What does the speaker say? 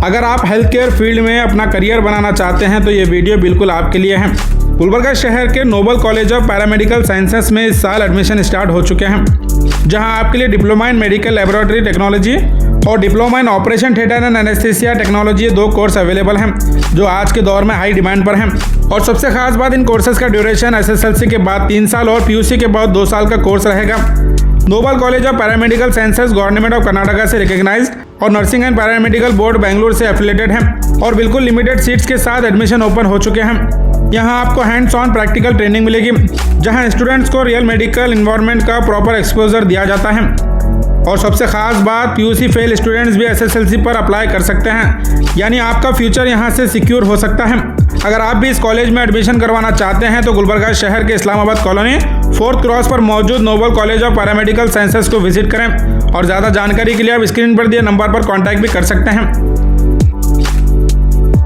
अगर आप health care field में अपना करियर बनाना चाहते हैं तो ये वीडियो बिल्कुल आपके लिए है। गुलबर्गा शहर के Noble College of Paramedical Sciences में इस साल एडमिशन स्टार्ट हो चुके हैं, जहां आपके लिए diploma in medical laboratory technology और diploma in operation theatre and anaesthesia technology 2 course available हैं, जो आज के दौर में हाई डिमांड पर हैं। और सबसे खास बात, इन कोर्सेज का ड्यूरेशन एसएसएलसी के बाद 3 साल और पीयूसी के बाद 2 साल का कोर्स रहेगा। Noble College of Paramedical Sciences Government of Karnataka से रिकॉग्नाइज्ड और nursing and paramedical board Bengaluru से एफिलेटेड है और बिल्कुल लिमिटेड सीट्स के साथ एडमिशन ओपन हो चुके हैं। यहाँ आपको हैंड्स ऑन प्रैक्टिकल ट्रेनिंग मिलेगी, जहाँ स्टूडेंट्स को रियल मेडिकल इन्वायरमेंट का प्रॉपर एक्सपोजर दिया जाता है। और सबसे खास बात, पीयूसी फेल स्टूडेंट्स भी एसएसएलसी पर अप्लाई कर सकते हैं, यानी आपका फ्यूचर यहाँ से सिक्योर हो सकता है। अगर आप भी इस कॉलेज में एडमिशन करवाना चाहते हैं तो गुलबर्गा शहर के इस्लामाबाद कॉलोनी 4th क्रॉस पर मौजूद Noble College of Paramedical Sciences को विजिट करें और ज़्यादा जानकारी के लिए आप स्क्रीन पर दिए नंबर पर कॉन्टैक्ट भी कर सकते हैं।